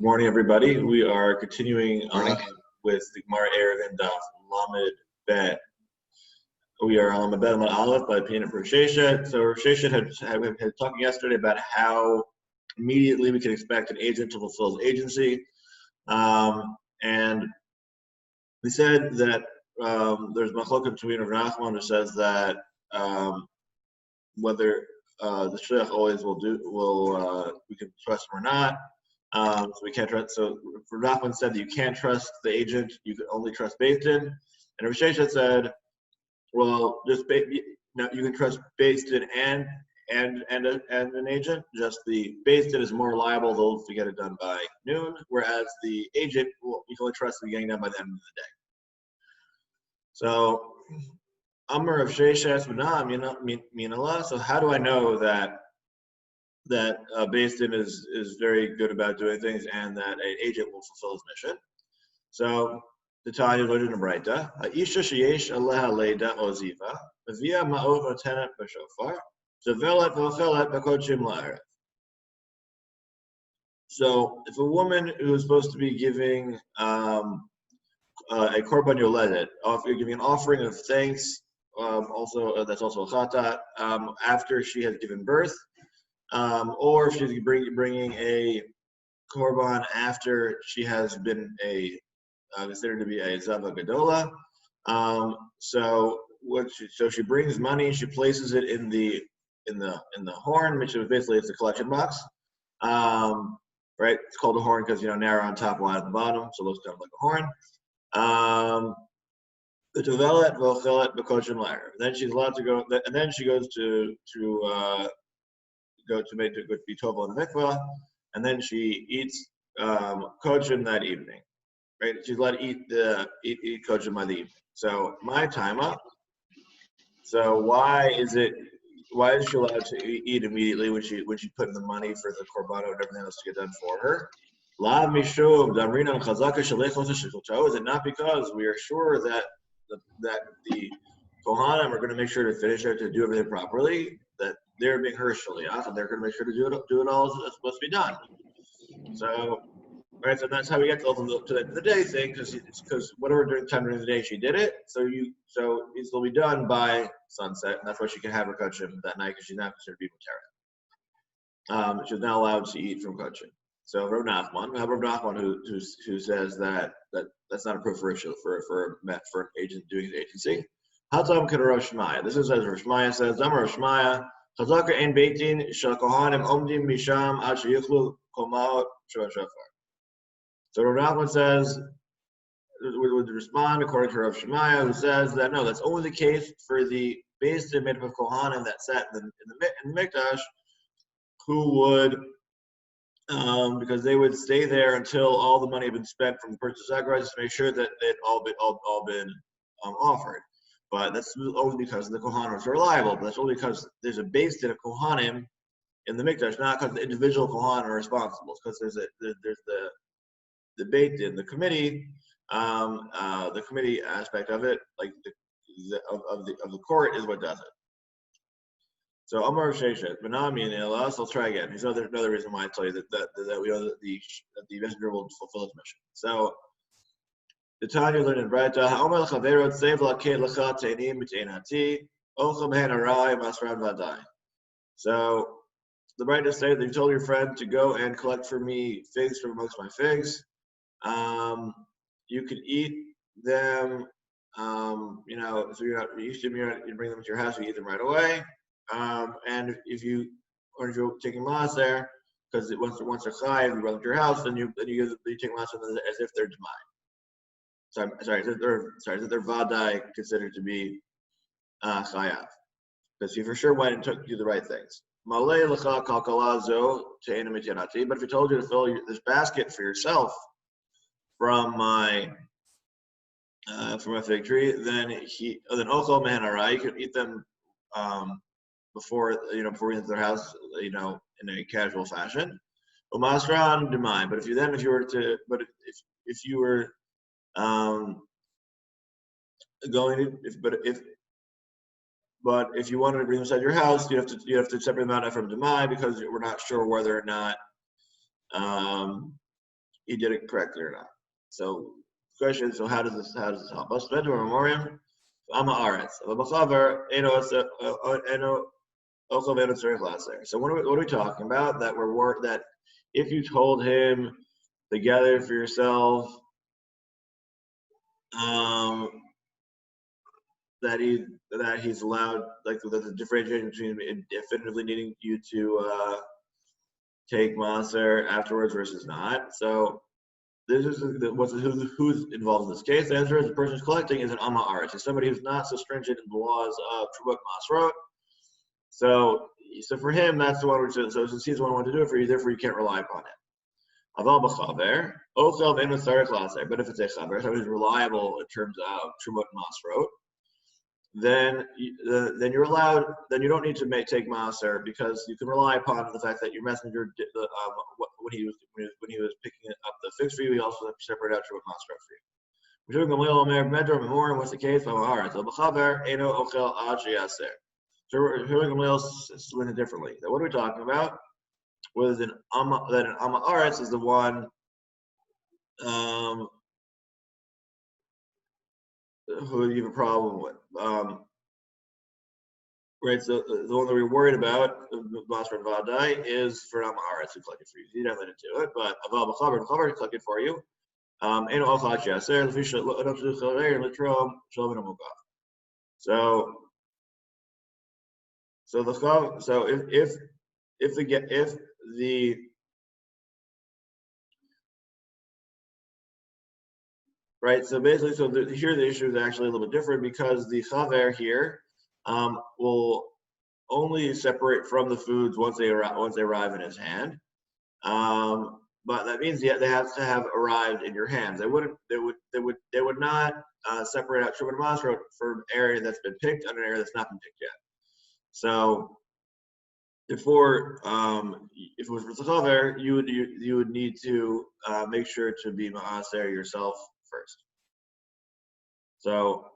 Good morning, everybody. We are continuing Morning. with the Gemara Eruvin Daf Lamed Bet. We are on Lamed Bet Lamed Aleph by Peanut Rosh Hashanah. So Rosh Hashanah had talking yesterday about how immediately we can expect an agent to fulfill his agency, and we said that there's machlokes between Rav Nachman who says that whether the shliach always we can trust him or not. So we can't trust. So Rav Nachman said that you can't trust the agent; you can only trust Beit. And Rosh Hashanah said, well, just you can trust Beit and an agent. Just the Beit is more liable; they'll get it done by noon, whereas the agent, well, you can only trust them getting done by the end of the day. So Amar of Sheishes Minallah. So how do I know that Beit is very good about doing things and that an agent will fulfill his mission? So the Tanya learned in the Breita, Isha sheyesh aleha leida oziva, via ma'ov notenet b'shofar, zevelet v'ochelet b'kodshim la'erev. So if a woman who is supposed to be giving a korban yoledet, giving an offering of thanks, that's also a chatat, after she has given birth, or if she's bringing a korban after she has been considered to be a zava gadola. So she brings money, she places it in the horn, which is basically it's a collection box. Right? It's called a horn because narrow on top, wide at the bottom, so it looks kind of like a horn. Then she's allowed to go, and then she goes to be tovel in the mikvah, and then she eats kochim that evening. Right? She's allowed to eat kochim by the evening. So my time up. So why is she allowed to eat immediately when she put in the money for the korban and everything else to get done for her? Is it not because we are sure that the Kohanim are going to make sure to finish it, to do everything properly, that they're being her shaliach, and they're going to make sure to do it all as it's supposed to be done. So, right, so that's how we get to the end of the day thing, because whatever during the day she did it, so it'll be done by sunset, and that's why she can have her kachim that night, because she's not considered to be muteret. She's not allowed to eat from kachim. So Rav Nachman, who says that's not a proof for an agent doing his agency. Hatam can Rosh Shmaya. This is as Rosh Shmaya says. Damar Rosh Shmaya. Chazaka ein beitin shel kohanim omdim misham ad sheyichlu komao shofar. So Rav Nachman says would respond according to Rav Shmaya, who says that no, that's only the case for the Beit made up of kohanim that sat in the Mikdash, who would. Because they would stay there until all the money had been spent from the purchase of sacrifices to make sure that they'd all been offered. But that's only because the Kohanim are reliable. But that's only because there's a base of Kohanim in the Mikdash, not because the individual Kohanim are responsible. It's because there's the Beit in the committee aspect of it, like of the court is what does it. So Amar Sheshet, Benami and Elas, I'll try again. There's another reason why I tell you that we know that the messenger will fulfill his mission. So the Tanya learned in Breita, Ha'omer l'chaverot save la'kei l'cha te'enim b'te'enati, ocham hen arai masran vadai. So the Breita said that you told your friend to go and collect for me figs from amongst my figs. You could eat them, so you bring them to your house, you eat them right away. And if you're taking mass there, because once they're chayiv, you run them to your house, then you take mass as if they're demai. Sorry, that they're vadai considered to be chayav, because you for sure went and do the right things. But if he told you to fill this basket for yourself from my fig tree, then ochel mehenara, you can eat them. Before we enter their house, in a casual fashion. Umasran demai. But if you were if you wanted to bring them inside your house, you have to separate them out from demai, because we're not sure whether or not he did it correctly or not. So the question is, so how does this help us? Memoriam, Ama Aretz. So what are we talking about? That if you told him to gather for yourself, that he's allowed, like the differentiation between definitively needing you to take maser afterwards versus not. So this is who's involved in this case. The answer is the person who's collecting is an Amma Aretz. It's somebody who's not so stringent in the laws of Trubot Masrot. So for him, that's the one which is, so since he's the one who wants to do it for you, therefore you can't rely upon him. Aval b'chaver, ochel v'enu tzarich laser. But if it's a chaver, somebody who's reliable in terms of Trubot Masrot, then you're allowed. Then you don't need to take maser because you can rely upon the fact that your messenger did when he was picking up the fix for you, he also separated out Trubot Masrot for you. What's the case? So Gamliel explains it differently. Now, what are we talking about? That an Amma Aretz is the one who you have a problem with. Right, so the one that we're worried about, Basra and Vadai, is for Amma Aretz who collected for you. You don't let it do it, but Aval B'chaber collected for you. So if the right, so basically, here the issue is actually a little bit different because the chaver here will only separate from the foods once they arrive in his hand. But that means they have to have arrived in your hands. They would not separate out Trubot Masrot from an area that's been picked and an area that's not been picked yet. So therefore, if it was for Chaver, you would need to make sure to be Ma'aser yourself first. So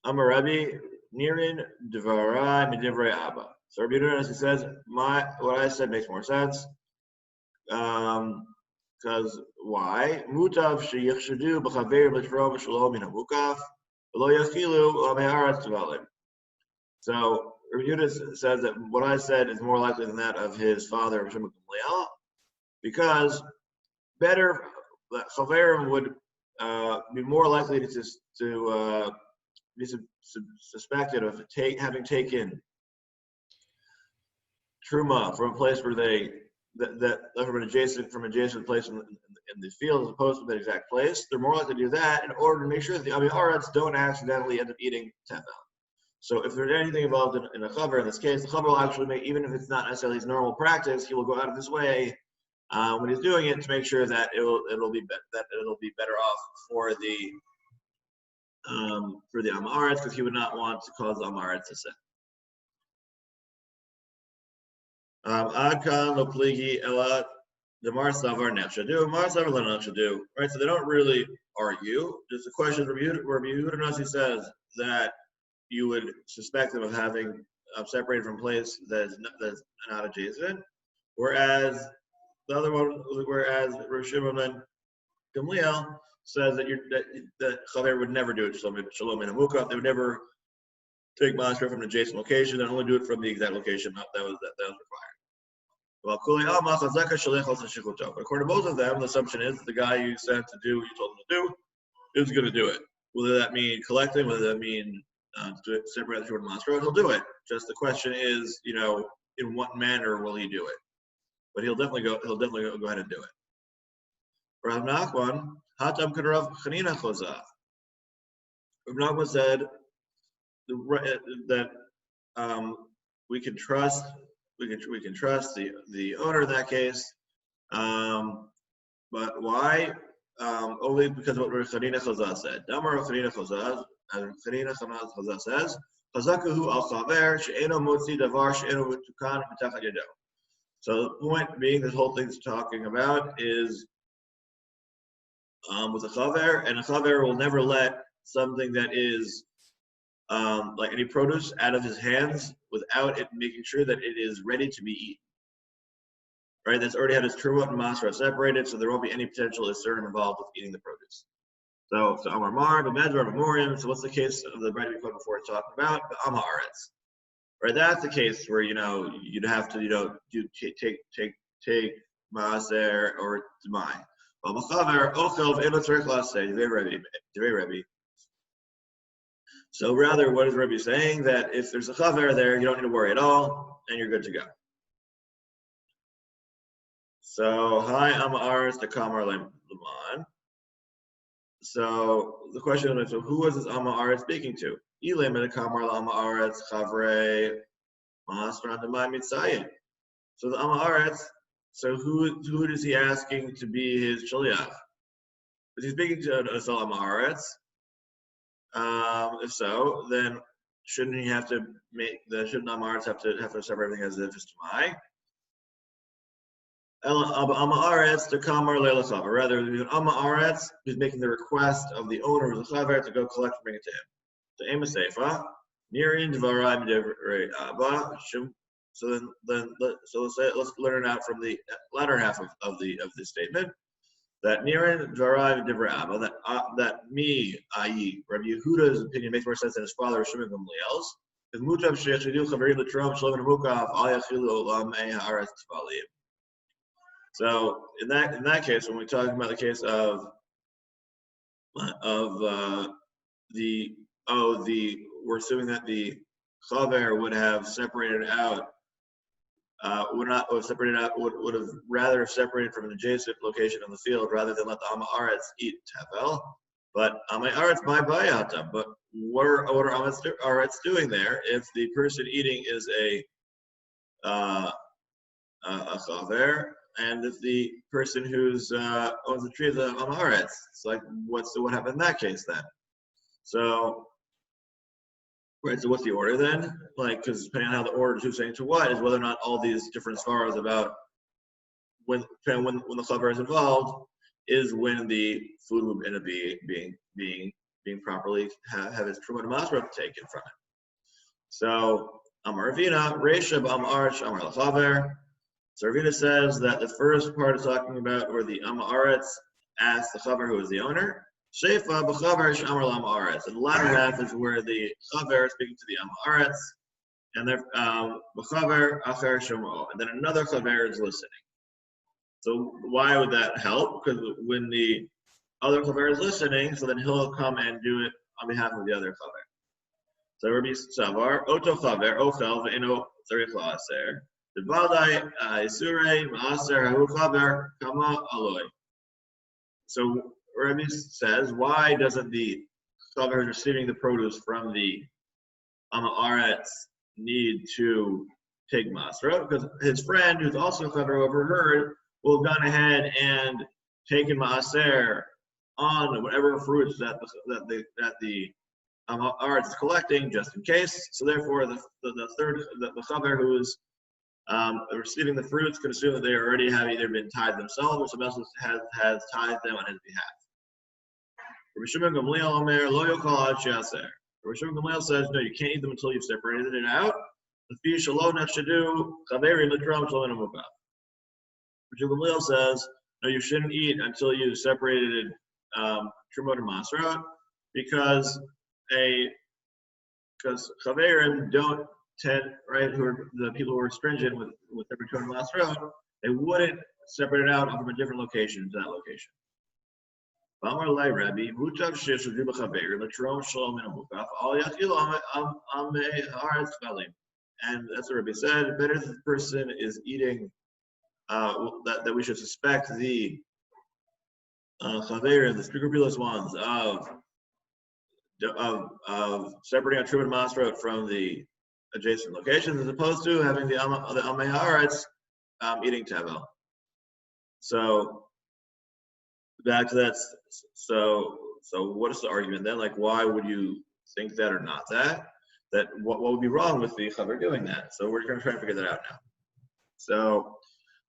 Amar Rabbi Nirin Devarai Midivrei Abba. So Rabbi Nirin, as he says, what I said makes more sense. Because why? Mutav sheyichshedu b'chaver l'shrom shalom min hamukaf v'lo yachilu me'aretz t'valim. So Rabbi Yehuda says that what I said is more likely than that of his father, Rabbi Shimon Gamliel, because better chaverim would be more likely to be suspected of having taken truma from a place where from an adjacent place in the field as opposed to that exact place. They're more likely to do that in order to make sure that the Ami Aretz don't accidentally end up eating tefel. So if there's anything involved in a chaver, in this case, the chaver will actually make, even if it's not necessarily his normal practice, he will go out of his way when he's doing it to make sure that it'll be better off for the Ami Aretz, because he would not want to cause the Ami Aretz to sin. Adkan lo pligi ela the Mar Savar Nefshadu, Mar Savar lo Nefshadu. Right, so they don't really argue. Just a question where Yehuda Nasi says that you would suspect them of having separated from a place that's not adjacent, whereas the other one, whereas Rav Shimon Gamliel says that Chaver would never do it. Shalom and Hamukaf, they would never take maser from an adjacent location and only do it from the exact location that was required. Well, according to both of them, the assumption is that the guy you sent to do what you told him to do is going to do it. Whether that mean collecting, whether that mean separate the Trubot Masrot, he'll do it. Just the question is, in what manner will he do it? But he'll definitely go ahead and do it. Rav Nachman, Hatam Rav Chanina Chozah. Rav Nachman said that we can trust the owner in that case, but why? Only because of what Rav Chanina Chozah said. Damar Rav Chanina Chozah, as Rav Chanina Chozah says, Chazakahu al Chaver she'eno motzi davar she'eno tukan b'tachat yado. So the point being, this whole thing's talking about is with a chaver, and a chaver will never let something that is like any produce out of his hands without it making sure that it is ready to be eaten. right? That's already had its trumot and masra separated, so there won't be any potential issurim involved with eating the produce. So Amar Mar, Metzger, Memoriam. So what's the case of the bread we quoted before talking about? The Amaretz. Right, that's the case where you'd have to you take maaser or demai. But machaver ochel v'elo tzarich laseh divei Rebbe. So rather, what is Rebbe saying? That if there's a chaver there, you don't need to worry at all, and you're good to go. So hi Amaretz the Kamar Leman. So the question is, so who was this Amaretz speaking to? So the Amaretz, so who is he asking to be his shaliach? Is he speaking to an Asal Amaretz? If so, then shouldn't he have to shouldn't Amaretz have to separate everything as if it's Tamai? Amaretz to Kamar Leila Chaver. Rather, Amaretz is making the request of the owner of the Chaver to go collect and bring it to him. The Ema Seifa, Nirin Dvarai Midivrei Abba. So let's learn it out from the latter half of the statement. That Nirin Dvarai Midivrei Abba. That me, i.e., Rabbi Yehuda's opinion makes more sense than his father Shimon Gamliel's. Because Mutav Sheikh Shidu Chaverim L'Trom Shalom and Mukaf Al Yachilu Olam Haaretz Tvalim. So in that case, when we're talking about the case of we're assuming that the chaver would have separated out, would have rather separated from an adjacent location in the field rather than let the Amaretz eat tavel. But Amaretz my bayata. But what are Amaretz doing there if the person eating is a chaver? And if the person who's owns the tree is the Amaretz, it's like what happened in that case then? So, right. So what's the order then? Like, because depending on how the order is who's saying to what is whether or not all these different svaras about when the chaver is involved is when the food would end up being properly have its trumot masra taken from it. So Amar Ravina, Reisha B'Amarch Amar L'Chaver. So Ravina says that the first part is talking about where the Amaretz asked the chaver who is the owner. Sheifa b'chaver she'amar la'amaretz. And the latter half is where the chaver is speaking to the Amaretz, and then b'chaver acher shemo. And then another chaver is listening. So why would that help? Because when the other chaver is listening, so then he'll come and do it on behalf of the other chaver. So Rabbi Savar, Oto chaver ochel ve'eno tzarich la'aser. So Rabbi says, why doesn't the chaver receiving the produce from the Amaretz need to take masra? Because his friend, who's also chaver, overheard, will have gone ahead and taken maaser on whatever fruits that the Amaretz is collecting, just in case. So therefore, the chaver who is receiving the fruits could assume that they already have either been tied themselves or someone else has tied them on his behalf. Rabbi Shimon Gamliel Omer lo yokal ad she'aser. Rabbi Shimon Gamliel says, no, you can't eat them until you've separated it out. L'fi shelo nefshadu chaverim l'trom shalom and mukaf. Rabbi Shimon Gamliel says, no, you shouldn't eat until you've separated trumot and masra, because chaverim don't tend, right, who are the people who are stringent with every trumot and masra, they wouldn't separate it out from a different location to that location. And that's what Rabbi said. Better that the person is eating, that we should suspect the chaverim, the scrupulous ones, of separating out trumot and masra from the adjacent locations, as opposed to having the Amei Haaretz eating tavel. So back to that. So what is the argument then? Like, why would you think that or not that? That what would be wrong with the chaver doing that? So we're going to try and figure that out now. So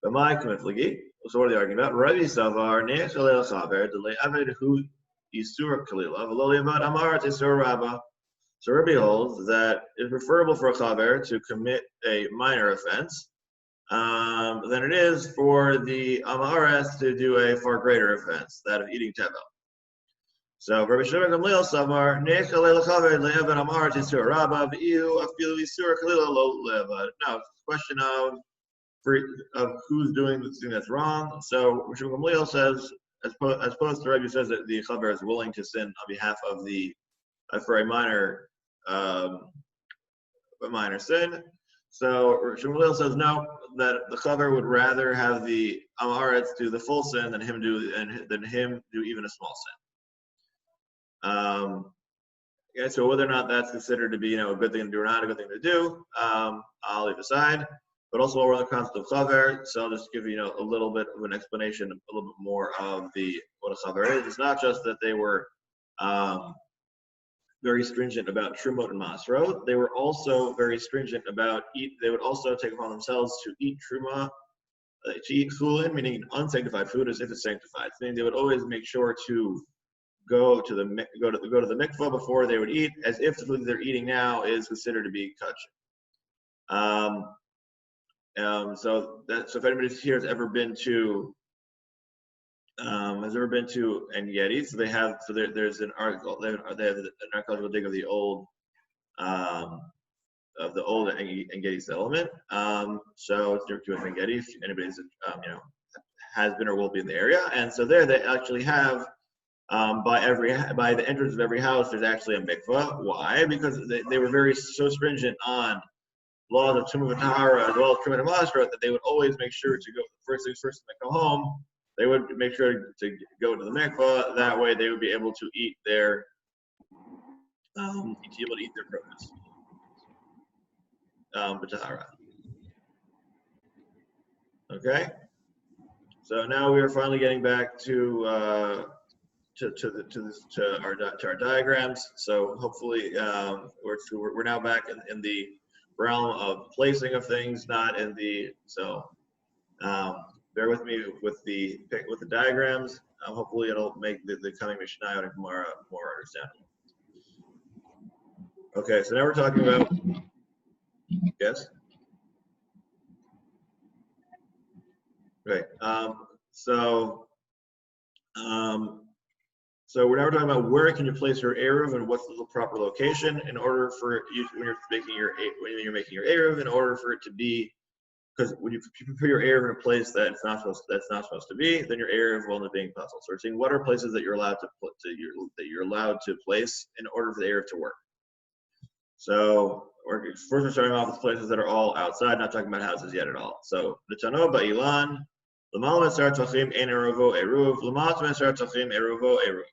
the ma'akamifligi. So what are they arguing about? Rabbi Savar ne'echalel chaver delay aved hu isur kalila v'lo liavad amaret isur rabba. So Rabbi holds that it's preferable for a chaver to commit a minor offense than it is for the Amaretz to do a far greater offense, that of eating tevel. So Rabbi Shimon Gamliel Samar Nechalel Chaved Le'evan Amaretz Yisur Rabba V'Ihu Afilu Yisur Kalila Lo Leva. Now it's a question of who's doing the thing that's wrong. So Rabbi Shimon Gamliel says, as opposed to Rabbi says that the Chaver is willing to sin on behalf of the for a minor sin. So Shmuel says no, that the Chaver would rather have the Amaretz do the full sin than him do even a small sin. Okay, so whether or not that's considered to be a good thing to do or not a good thing to do, I'll leave aside. But also while we're on the concept of Chaver, so I'll just give you a little bit of an explanation, a little bit more of what a Chaver is. It's not just that they were very stringent about Trumot and Masrot. They were also very stringent about they would also take upon themselves to eat Truma, to eat Chulin, meaning unsanctified food, as if it's sanctified. Meaning they would always make sure to go to the mikvah before they would eat, as if the food they're eating now is considered to be kosher. So if anybody here has ever been to En Gedi, so there's an article. They have an archaeological dig of the old En Gedi settlement. So it's near to En Gedi. If anybody's has been or will be in the area, and so there they actually have by the entrance of every house there's actually a mikvah. Why? Because they were so stringent on laws of Tumah and Tahara as well as Truma and Masrot that they would always make sure to go first things first when they come home. They would make sure to go to the mikvah. That way, they would be able to eat their produce. B'tahara. Okay. So now we are finally getting back to our diagrams. So hopefully, we're now back in the realm of placing of things, not in the bear with me with the diagrams. Hopefully, it'll make the coming Mishnah and Gemara more understandable. Okay, so now we're talking about yes. Right. So we're now talking about where can you place your Eruv and what's the proper location in order for you when you're making your Eruv in order for it to be. Because when you put your Eruv in a place that's not supposed to be, then your Eruv will end up being puzzle. So we're seeing what are places that you're allowed to place in order for the Eruv to work. So we're starting off with places that are all outside, not talking about houses yet at all. So the Tano Ba'ilan, L'mal Mesar Tachim Ein Eruvo Eruv, L'mat Mesar Tachim Eruvo Eruv.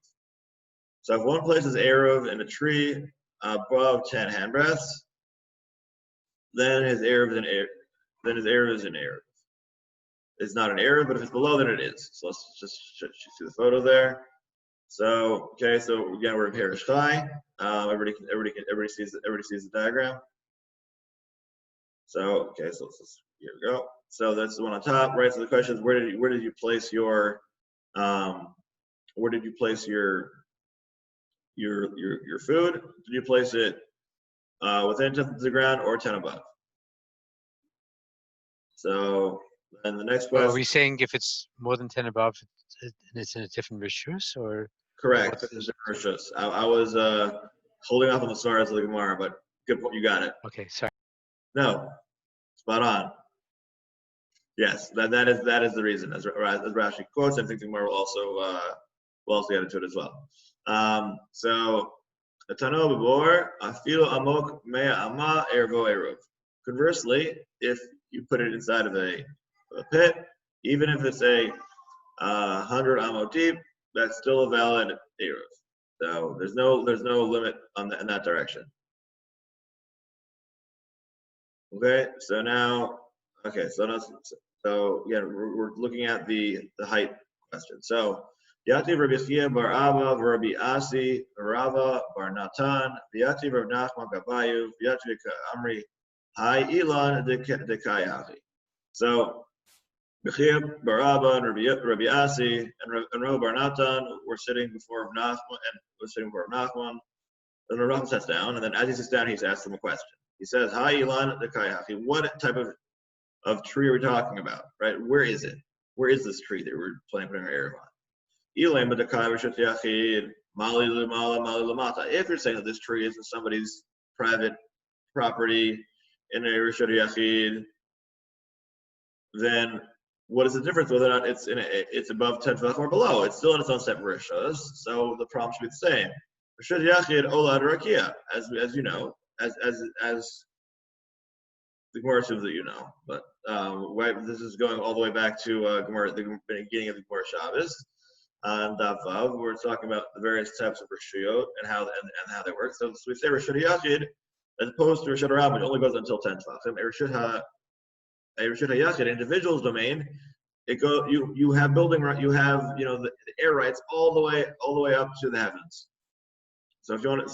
So if one places Eruv in a tree above 10 handbreadths, then his Eruv is an Eruv. It's not an Eruv, but if it's below, then it is. So let's just see the photo there. So okay, so again we're in Parish Chai. Everybody sees the diagram. So okay, so here we go. So that's the one on top, right? So the question is where did you place your food? Did you place it within 10 of the ground or 10 above? So then the next question. Are we saying if it's more than 10 above, it's in a different rishus, or? Correct. This is different rishus. I was holding off on the stars of the Gemara, but good point. You got it. Okay, sorry. No, spot on. Yes, that is the reason. As Rashi quotes, I think the Gemara will also get into it as well. So Tano B'Bor Afilu Amok Mea Ama Ervo Eruv. Conversely, if you put it inside of a pit, even if it's a 100 amot deep, that's still a valid Eruv. So there's no limit in that direction. Okay, so now again, we're looking at the height question. So Yativ Rabbi Chia Bar Abba Rabbi Asi Rava Bar Natan Yativ Rabbi Nachman Gavayu Yativ Amri Hi Elon de Kayavi. So Bechia Bar Abba and Rabbi Asi and Rava Bar Natan were sitting before Nachman and Rav Nachman sits down, and then as he sits down, he's asked him a question. He says, "Hi Elon de Kayavi. What type of of tree are we talking about, right? Where is it? Where is this tree that we're planning putting our Eruv on? If you're saying that this tree is in somebody's private property in a Rishon Yachid, then what is the difference whether or not it's above 10 tefachim or below? It's still in its own separate rishos, so the problem should be the same. Rishon Yachid Olad Rakia, as you know, as the Gemara assumes that you know, but this is going all the way back to the beginning of the Gemara Shabbos. And Davav, we're talking about the various types of rishuyot and how they work. So we say Rishon Yachid as opposed to Rishon Rabbah, it only goes until 10 tefachim. A Rishon Yachid, individual's domain, you have building right, you have the air rights all the way up to the heavens. So if you want,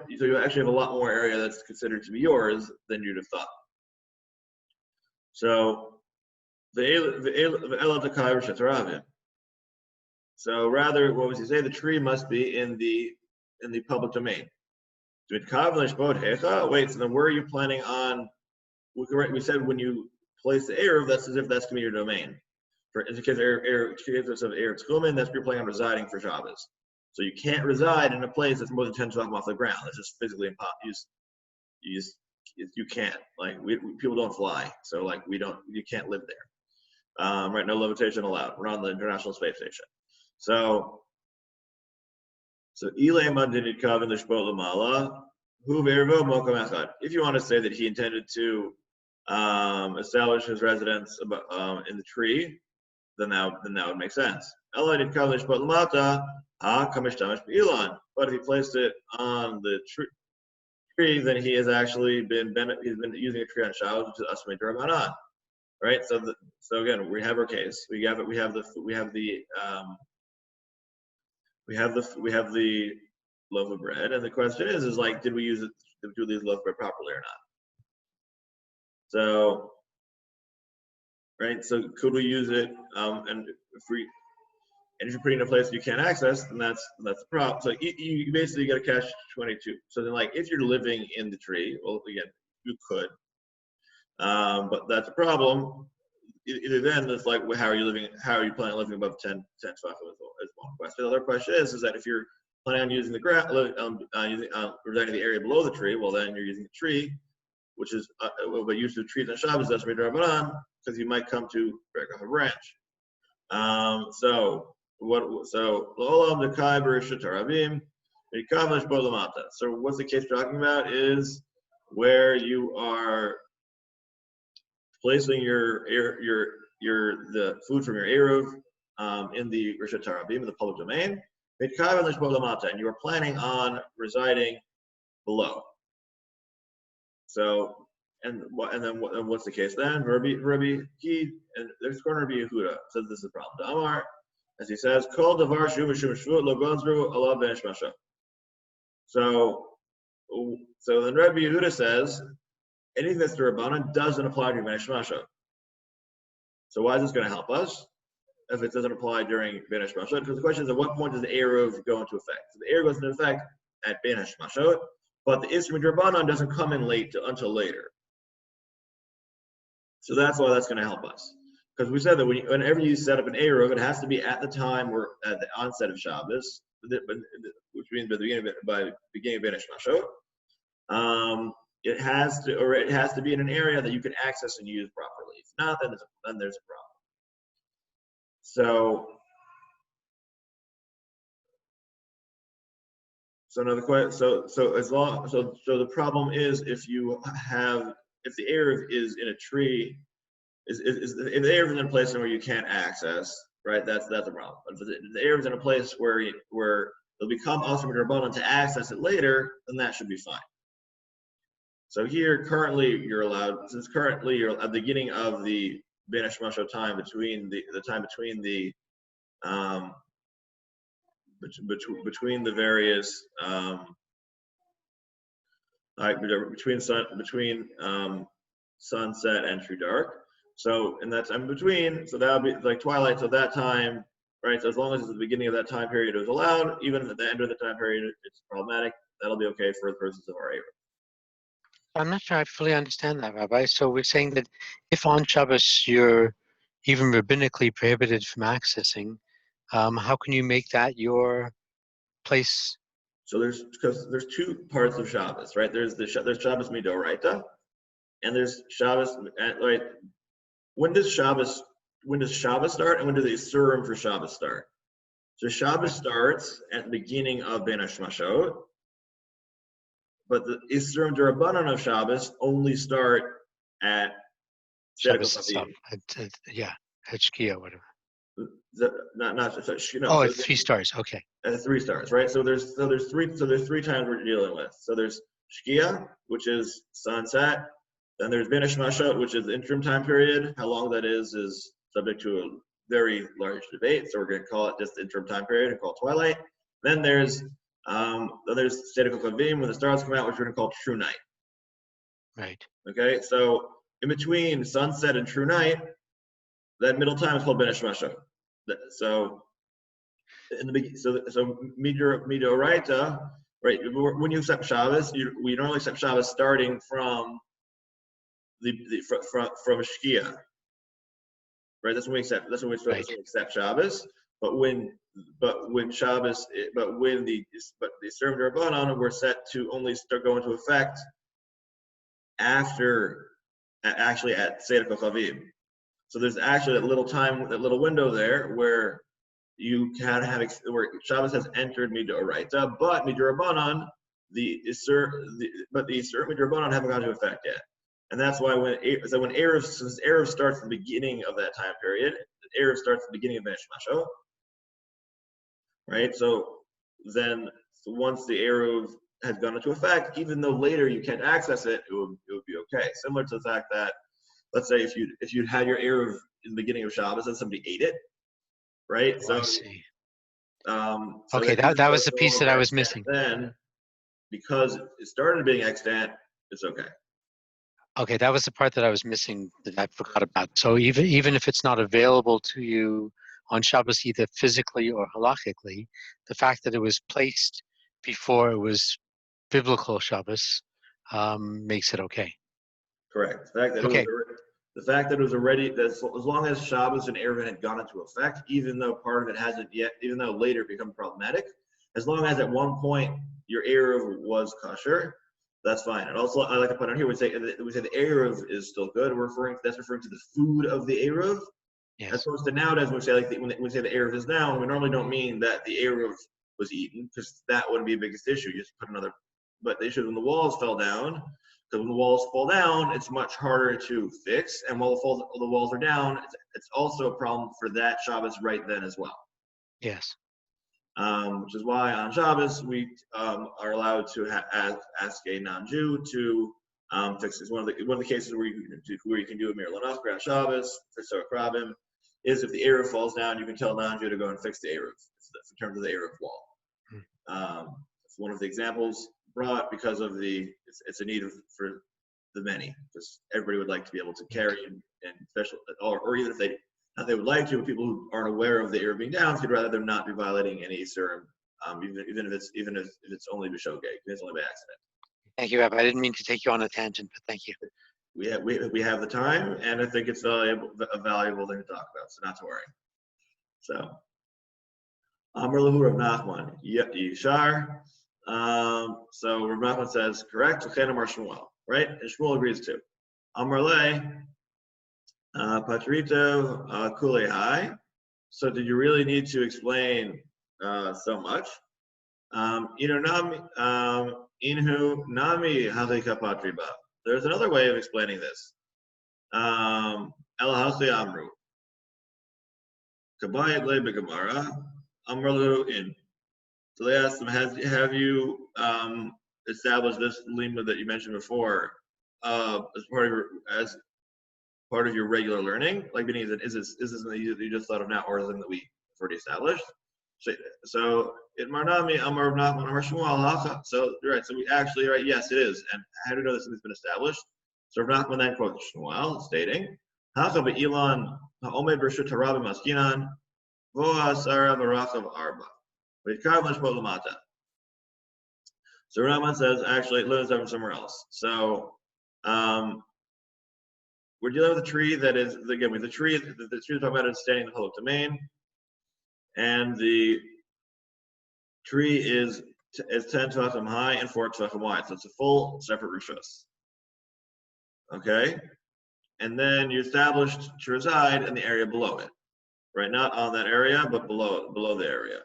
you actually have a lot more area that's considered to be yours than you'd have thought. So so rather, what was he say? The tree must be in the public domain. Wait, so then where are you planning on? We said when you place the Eruv, that's as if that's going to be your domain. In the case of Eruv Tchumen, that's you're planning on residing for Shabbos. So you can't reside in a place that's more than 10 tefachim off the ground. That's just physically impossible. You can't. Like people don't fly, so like you can't live there. Right? No levitation allowed. We're on the International Space Station. So if you want to say that he intended to establish his residence in the tree, then that would make sense. But if he placed it on the tree, then he has actually been using a tree on Shabbos, which is Asmei D'Rabbanan, right? So again, we have our case. We have the loaf of bread, and the question is like, did we use this loaf of bread properly or not? So, right? So could we use it? And if you're putting it in a place you can't access, then that's the problem. So you basically get a catch-22. So then, like, if you're living in the tree, well, again, you could, but that's a problem. Either then, it's like, well, how are you planning on living above 10 tefachim is one question. The other question is that if you're planning on using the ground, residing in the area below the tree, well, then you're using the tree, which is but use of trees on Shabbos, that's Midrash, because you might come to break off a branch. So what's the case we're talking about is where you are placing the food from your Eruv in the Rishut Harabim, in the public domain, and you are planning on residing below. So, and what's the case then? Rabbi he, and there's Rabbi Yehuda says this is a problem. Amar, as he says, Kol davar shu v'shu v'shvut lo gozru alav ben shmasha. So then Rabbi Yehuda says anything that's the Rabbanan doesn't apply to ben shmasha. So why is this going to help us if it doesn't apply during ben shmasha? Because the question is, at what point does the Eruv go into effect? So the Eruv goes into effect at ben shmasha, but the Isra D'Rabbanan doesn't come in until later. So that's why that's going to help us. Because we said that whenever you set up an Eruv, it has to be at the time or at the onset of Shabbos, which means by the beginning of Ben Shmashot. It has to be in an area that you can access and use properly. If not, then there's a problem. So another question. So the problem is if the Eruv is in a tree, if the Eruv is in a place where you can't access, right? That's a problem. But if the Eruv is in a place where it'll become Asur D'Rabbanan to access it later, then that should be fine. So here, currently, you're allowed, since currently you're at the beginning of the Ben Shmasho time between the various between sunset and true dark. So in that time between, so that would be like twilight. So that time, right? So as long as it's the beginning of that time period, it was allowed. Even at the end of the time period, it's problematic. That'll be okay for the purposes of our Eruv. I'm not sure I fully understand that, Rabbi. So we're saying that if on Shabbos you're even rabbinically prohibited from accessing, how can you make that your place? So because there's two parts of Shabbos, right? There's Shabbos Midoraita, and there's Shabbos, like, when does Shabbos start, and when do the Isurim for Shabbos start? So Shabbos starts at the beginning of Ben Hashmashot, but the Isurim D'Rabbanan of Shabbos only start at Shabbos Tzedek itself. Yeah, at Shkia, whatever. Not so, Oh, so it's 3 stars. Okay. 3 stars, right? So there's three times we're dealing with. So there's Shkia, which is sunset. Then there's Ben Hashmashot, which is the interim time period. How long that is subject to a very large debate. So we're going to call it just the interim time period and call it twilight. Then there's Tzedek Kavim, when the stars come out, which we're going to call true night. Right. Okay, so in between sunset and true night, that middle time is called Ben Hashmashot. So in the beginning, so Midoraita, right? When you accept Shabbos, we normally accept Shabbos starting from from Shkia, right? That's when we accept. That's when we accept Shabbos. But when Shabbos, the Isurim D'Rabbanan were set to only start going into effect after, actually at Tzedek Chavim. So there's actually that little window there where you can have where Shabbos has entered Midoraita, but Midorabanan, the Isurim Midorabanan haven't gone into effect yet. And that's why when Eruv starts at the beginning of that time period, Eruv starts at the beginning of Ben Hashmashot, right? So once the Eruv has gone into effect, even though later you can't access it, it would be okay. Similar to the fact that, let's say if you'd had your Eruv in the beginning of Shabbos and somebody ate it, right? Oh, so I see. so Okay, that was the piece that I was missing. Then, because it started being extant, it's okay. Okay, that was the part that I was missing that I forgot about. So even if it's not available to you on Shabbos, either physically or halachically, the fact that it was placed before it was biblical Shabbos makes it okay. Correct. The fact that it was already, as long as Shabbos and Eruvin had gone into effect, even though part of it hasn't yet, even though later it become problematic, as long as at one point your Eruv was kosher, that's fine. And also, I like to point out here, we say the Eruv is still good. That's referring to the food of the Eruv. Yes. As opposed to nowadays, when we say the Eruv is down, we normally don't mean that the Eruv was eaten, because that wouldn't be the biggest issue. You just put another, but the issue is when the walls fell down, because when the walls fall down, it's much harder to fix. And while the walls are down, it's also a problem for that Shabbos right then as well. Yes. Which is why on Shabbos we are allowed to ask a non-Jew to fix this. One of the cases where you can do a mir lanach on Shabbos for Sarah Krabim is if the Eruv falls down, you can tell a non-Jew to go and fix the Eruv. That's in terms of the Eruv wall. It's one of the examples brought because of it's a need for the many, because everybody would like to be able to carry and special, or even if they would like to, but people who aren't aware of the Eruv being down, would rather them not be violating any Isurim, even if it's only b'shogeg, it's only by accident. Thank you, Rabbi. I didn't mean to take you on a tangent, but thank you. We have the time, and I think it's a valuable thing to talk about, so not to worry. So, Amar lahu Rav Nachman Yishar. So Rav Nachman says correct. Chen Amar Shmuel, right? And Shmuel agrees too. Amar le Patrito Kulehai. So did you really need to explain so much? Inhu nami halika patriba. There's another way of explaining this. El hachi amru. Kabayit le begamara. Amrlu in. So they asked him, have you established this lima that you mentioned before as part of your regular learning? Like, meaning, is this something that you just thought of now, or something that we've already established? So in Marnami Amar Nachman Amar Shmuel Hacha. So you're right. So we actually, right? Yes, it is. And how do we know this has been established? So Rav Nachman then quotes Shmuel, stating, "Hacha be'ilan ha'omed b'rshut harabbim maskinan vo'a sara b'rachav arba v'yikav l'shpot l'mata." So Rav Nachman says, actually, it learns that from somewhere else. So We're dealing with a tree that is, again, with the tree we're talking about is standing in the public domain, and the tree is 10 tvachim high and 4 tvachim wide, so it's a full separate rishus. Okay, and then you established to reside in the area below it, right? Not on that area, but below the area.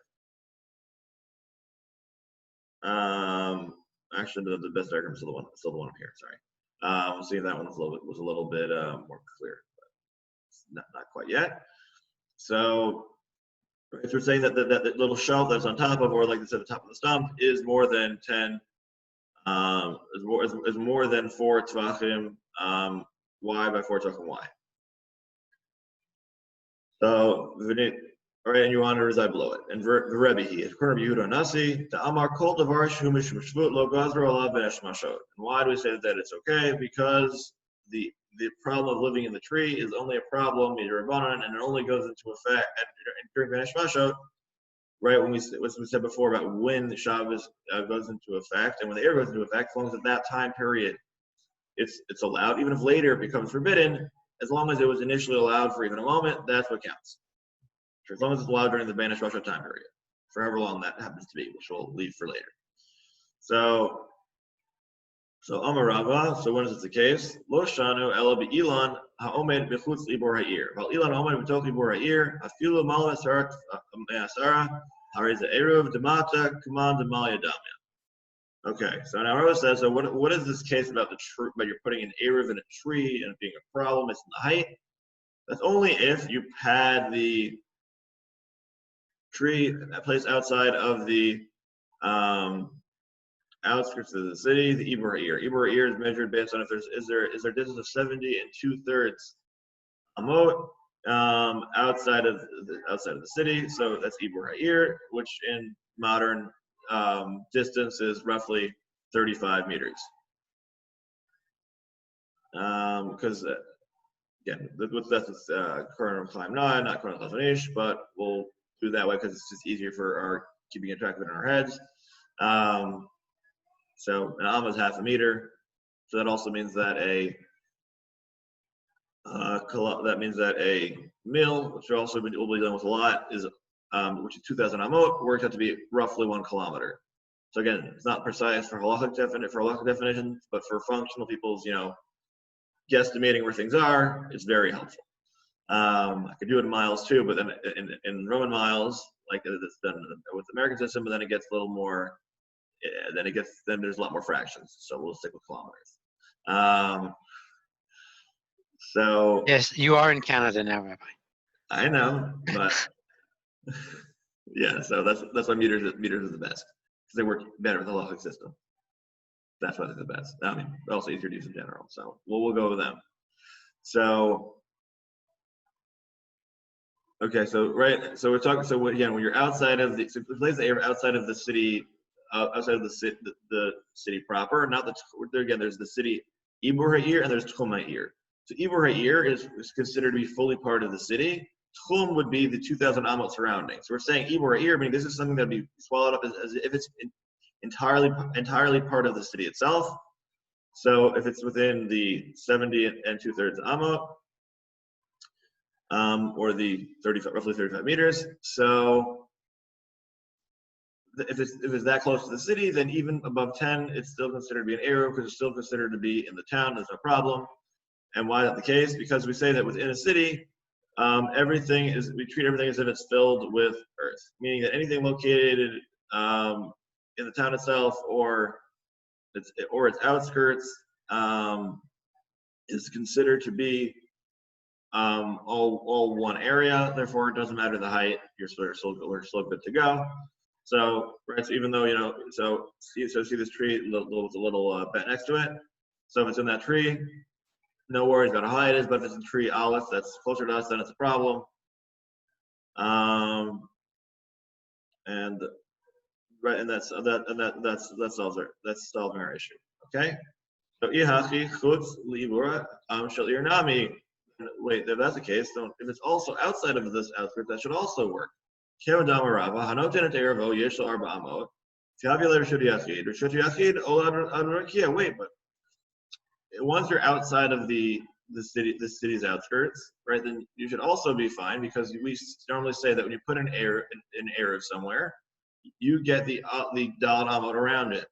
Actually, the best diagram is still the one up here. Sorry. We'll see if that one was a little bit more clear, but not quite yet. So if we're saying that that little shelf that's on top of, or like I said, the top of the stump is more than 10, is more than 4 tvachim wide by 4 tvachim wide. So all right, and you want to reside below it. And Rebbe, he is according to Yehuda Nasi, the Amar Kol Davar Shumish Mishvut Lo Gazra Olav Ben Eshmashot. And why do we say that it's okay? Because the problem of living in the tree is only a problem in Rabbanan, and it only goes into effect during Ben Eshmashot, right? When we said before about when the Shabbos goes into effect, and when the air goes into effect, as long as at that time period it's allowed, even if later it becomes forbidden, as long as it was initially allowed for even a moment, that's what counts. As long as it's allowed during the Beit Shloshah time period, for however long that happens to be, which we'll leave for later. So Amar Rava. So when is it the case? Lo shanu ela be'ilan ha'omed b'chutz libor ha'ir. Val ilan ha'omed b'tok libor ha'ir. Afilu mal me'asara harei ze eruv demata kuman demal yadamya. Okay. So now Rava says, so what is this case about the tree? About you're putting an eruv in a tree and it being a problem? It's in the height. That's only if you had the tree placed outside of the outskirts of the city, the Ibor Ha'ir. Ibor Ha'ir is measured based on if is there a distance of 70 2/3 amot outside of the city. So that's Ibor Ha'ir, which in modern distance is roughly 35 meters. Because again, that's current Chaim not current Chazon Ish, but we'll do that way because it's just easier for our keeping it track of it in our heads. So an amma is 0.5 meter. So that also means that a mil, which also we'll be dealing with a lot, is which is 2,000 amot, works out to be roughly 1 kilometer. So again, it's not precise for halakhic definitions, but for functional people's, guesstimating where things are, it's very helpful. I could do it in miles too, but then in Roman miles, like it's done with the American system, but then it gets a little more. Then there's a lot more fractions. So we'll stick with kilometers. So yes, you are in Canada now, Rabbi. I know, but yeah. So that's why meters are the best because they work better with the halakhic system. That's why they're the best. I mean, also easier to use in general. So we'll go with them. So. Okay, so we're talking. So again, when you're outside of the place the air outside of the city, outside of the city proper, not there's the city Ibor Ha'ir and there's Tchum Ha'ir. So Ibor Ha'ir is considered to be fully part of the city. Tchum would be the 2,000 amot surrounding. So we're saying Ibor Ha'ir, meaning this is something that would be swallowed up as if it's entirely part of the city itself. So if it's within the 70 2/3 amot. Or the roughly 35 meters. So if it's that close to the city, then even above 10, it's still considered to be an area because it's still considered to be in the town. There's no problem. And why is that the case? Because we say that within a city, we treat everything as if it's filled with earth, meaning that anything located in the town itself or its outskirts is considered to be all one area. Therefore, it doesn't matter the height. We're still good to go. So right. So even though see this tree with a little bent next to it. So if it's in that tree, no worries about how high it is. But if it's a tree aleph that's closer to us, then it's a problem. And that solves our issue. Okay. So ihachi chutz libura shalir nami. Wait, if that's the case, then if it's also outside of this outskirt, that should also work. Wait, but once you're outside of the city's outskirts, right, then you should also be fine, because we normally say that when you put an Eruv somewhere, you get the Dalet Amot around it,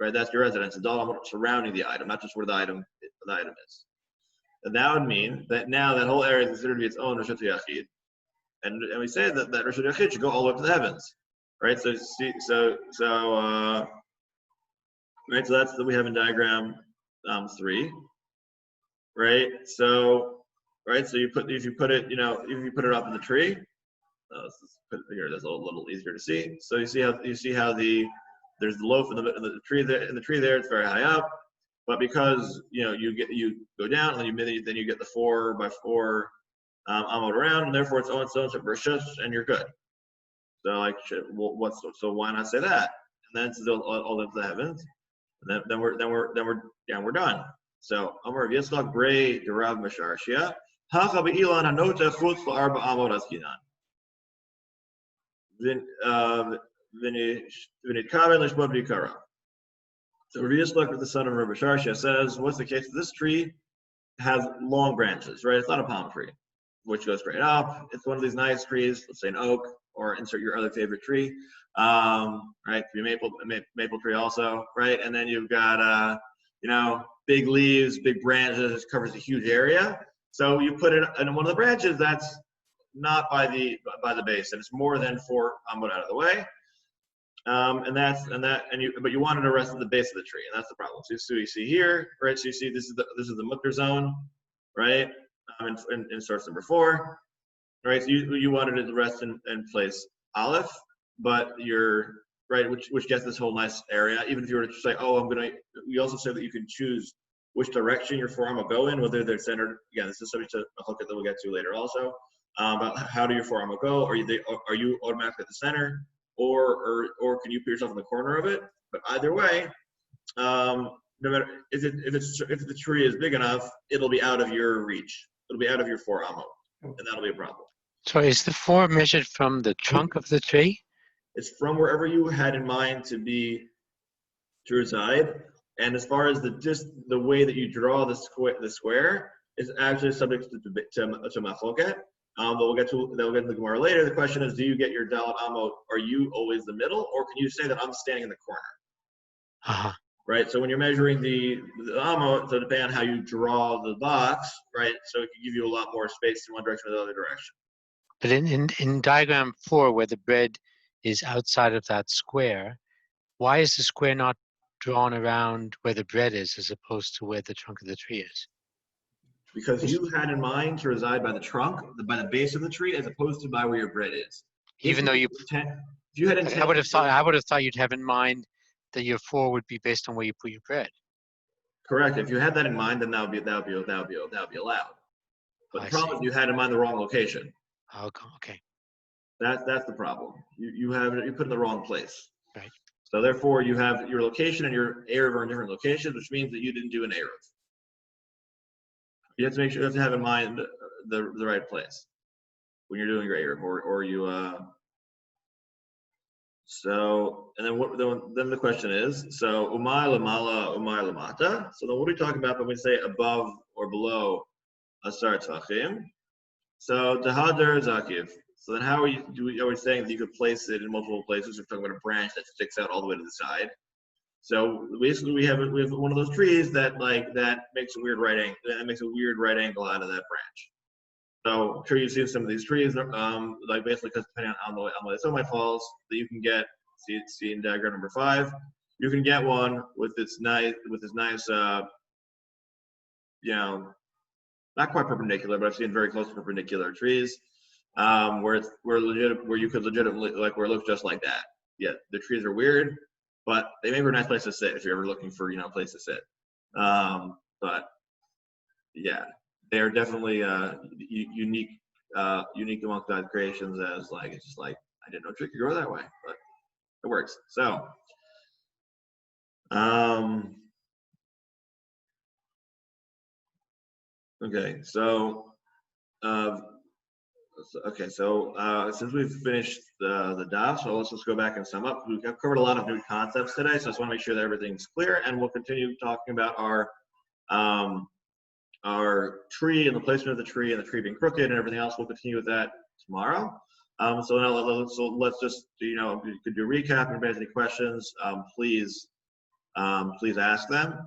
right? That's your residence, the Dalet Amot surrounding the item, not just where the item is. And that would mean that now that whole area is considered to be its own Reshut Yachid, and we say that Reshut Yachid should go all the way up to the heavens, right? So right, so that's what we have in diagram 3. Right, so if you put it up in the tree, let's just put it here. That's a little easier to see. So you see how there's the loaf in the tree there. In the tree there, it's very high up, but because you go down and then you get the 4x4 amot around, and therefore it's own reshut, and you're good. So so why not say that? And then it's all into the heavens, and then we're done. So Amar Yitzchak Brei Derav Masharshia Hacha Be'ilan Hanota Chutz LaArba Amot Askinan V'nitkaven Lishmod B'Yikara. So Rav Yitzchak, the son of Rabbi Sharshia, says, what's the case? This tree has long branches, right? It's not a palm tree, which goes straight up. It's one of these nice trees, let's say an oak, or insert your other favorite tree, right? Could be maple tree also, right? And then you've got big leaves, big branches, covers a huge area. So you put it in one of the branches that's not by the base, and it's more than 4 amot out of the way. But you wanted to rest at the base of the tree, and that's the problem. So you see here, right? So you see this is the Mutter zone, right? In source number 4, right? So you wanted it to rest in place Aleph, but you're right, which gets this whole nice area. Even if you were to say, we also say that you can choose which direction your forearm will go in, whether they're centered. Again, this is subject to a hookup that we'll get to later also. About how do your forearm will go? Are you automatically at the center, or can you put yourself in the corner of it? But either way, no matter if the tree is big enough, it'll be out of your reach. It'll be out of your forearm, and that'll be a problem. So is the 4 measured from the trunk of the tree? It's from wherever you had in mind to reside, and as far as the way that you draw the square is actually subject to machloket. But we'll get to the Gemara later. The question is, do you get your Dalet Amot? Are you always the middle, or can you say that I'm standing in the corner? Uh-huh. Right. So when you're measuring the Amot, so depending on how you draw the box, right? So it can give you a lot more space in one direction or the other direction. But in diagram 4, where the bread is outside of that square, why is the square not drawn around where the bread is as opposed to where the trunk of the tree is? Because you had in mind to reside by the trunk, by the base of the tree, as opposed to by where your bread is. Even though I would have thought you'd have in mind that your 4 would be based on where you put your bread. Correct. If you had that in mind, then that would be allowed. But the problem is you had in mind the wrong location. Okay. That's the problem. You put it in the wrong place. Right. So therefore, you have your location and your Eruv are in different locations, which means that you didn't do an Eruv. You have to make sure you have to have in mind the right place when you're doing your Eruv, or you. So and then the question is, so umay lamala, umay lamata. So then what are we talking about when we say above or below asar tachim? So tahader zakiv. So then how are we saying that you could place it in multiple places? We're talking about a branch that sticks out all the way to the side. So basically, we have one of those trees that makes a weird right angle. That makes a weird right angle out of that branch. So I'm sure you've seen some of these trees, basically because depending on the way the sunlight falls, that you can get. See in diagram number 5, you can get one with this nice, not quite perpendicular, but I've seen very close to perpendicular trees, where you could legitimately where it looks just like that. Yeah, the trees are weird, but they make for a nice place to sit if you're ever looking for a place to sit. But yeah, they are definitely unique amongst God's creations. As it's just I didn't know a tree could grow that way, but it works. So okay, so since we've finished the daf, so let's just go back and sum up. We've covered a lot of new concepts today, so I just want to make sure that everything's clear, and we'll continue talking about our our tree and the placement of the tree and the tree being crooked and everything else. We'll continue with that tomorrow. So now let's just, you could do a recap. If anybody has any questions, please ask them.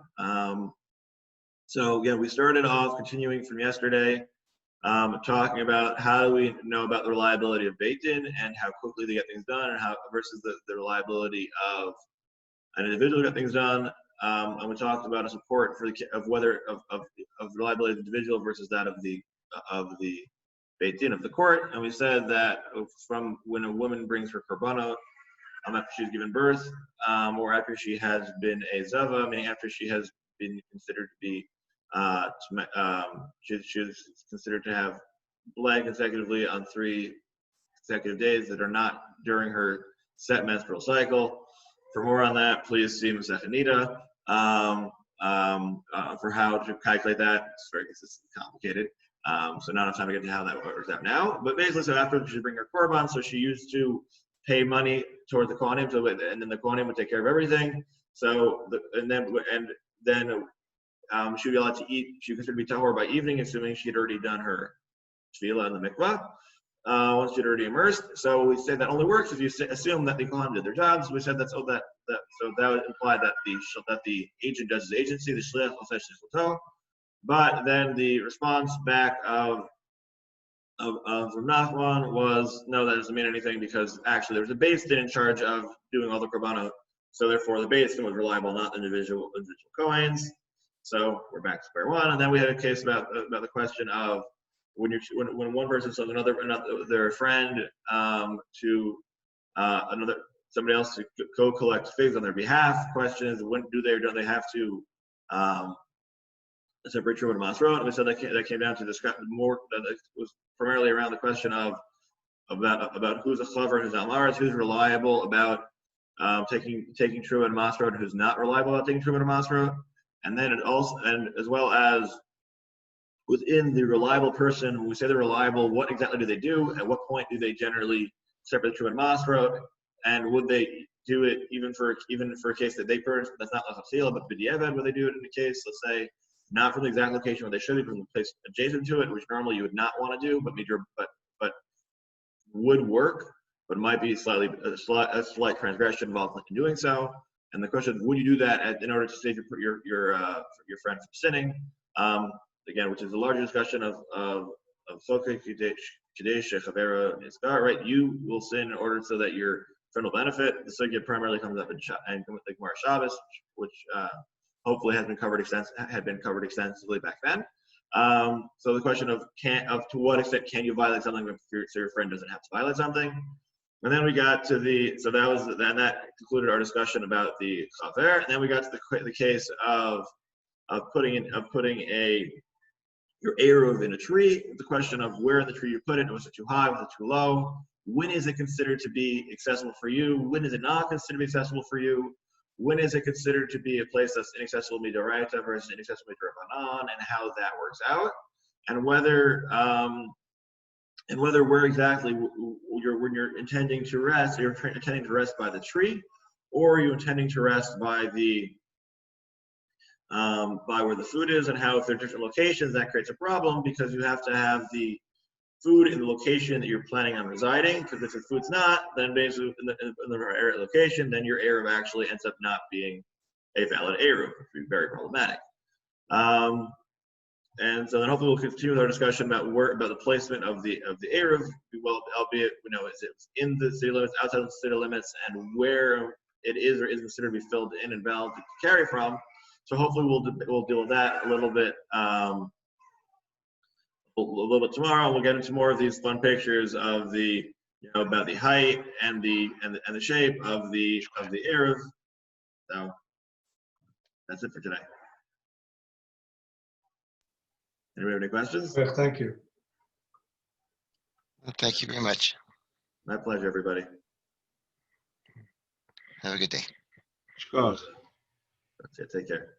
So again, we started off continuing from yesterday, talking about how do we know about the reliability of BAYT and how quickly they get things done, and how versus the reliability of an individual to get things done. And we talked about a support for of reliability of the individual versus that of the Beit Din of the court. And we said that from when a woman brings her korbanot, after she's given birth, or after she has been a zava, meaning after she has been considered to be, she's considered to have bled consecutively on 3 consecutive days that are not during her set menstrual cycle. For more on that, please see Masechet Nida for how to calculate that. It's complicated. So not enough time to get to how that works out now. But basically, so after she bring her korban, so she used to pay money toward the kohanim, and then the kohanim would take care of everything. So then she would be allowed to eat. She was considered to be tahor by evening, assuming she had already done her tefillah in the mikvah. Once she'd already immersed. So we said that only works if you assume that the kohanim did their jobs. We said so that would imply that the agent does his agency, the shliach will say shlichut. But then the response back of Nachman was, no, that doesn't mean anything, because actually there was a Beit Din in charge of doing all the korbanot. So therefore the Beit Din was reliable, not the individual Kohanes. So we're back to square one. And then we had a case about the question of when one person sends their friend to somebody else to go collect figs on their behalf. Question is, when do they or don't they have to separate truma and masrot? And we said that came down to more, that it was primarily around the question of about who's a chaver and who's not maris, who's reliable about taking truma and masrot, and who's not reliable about taking truma and masrot. And then as well as within the reliable person, when we say they're reliable, what exactly do they do? At what point do they generally separate the truma and masrot? And would they do it even for a case that they purged, that's not l'chachila, but b'diavad, would they do it in a case, let's say, not from the exact location where they should be, from the place adjacent to it, which normally you would not want to do, but would work, but might be a slight transgression involved in doing so. And the question is, would you do that in order to save your friend from sinning? Again, which is a larger discussion of Sokei Kadesh Chavera Niskar, right? You will sin in order so that your friend will benefit. The sugya primarily comes up in the Gemara Shabbos, which hopefully had been covered extensively back then. So the question of to what extent can you violate something so your friend doesn't have to violate something? And then we got to that concluded our discussion about the chaver. And then we got to the case of putting your eruv in a tree. The question of where in the tree you put it. Was it too high? Was it too low? When is it considered to be accessible for you? When is it not considered to be accessible for you? When is it considered to be a place that's inaccessible midoraita versus inaccessible midrabanan, and how that works out, and whether where exactly when you're intending to rest, you're intending to rest by the tree, or are you intending to rest by where the food is, and how if there are different locations that creates a problem, because you have to have the food in the location that you're planning on residing, because if the food's not, then basically in the area location, then your eruv actually ends up not being a valid eruv, which would be very problematic. And so then hopefully we'll continue with our discussion about the placement of the eruv, well, albeit is it in the city limits, outside of the city limits, and where it is or isn't considered to be filled in and valid to carry from. So hopefully we'll deal with that a little bit. A little bit tomorrow. We'll get into more of these fun pictures of about the height and the shape of the eruv. So that's it for today. Anybody have any questions? Yes, thank you. Thank you very much. My pleasure, everybody. Have a good day. Scott. That's it. Take care.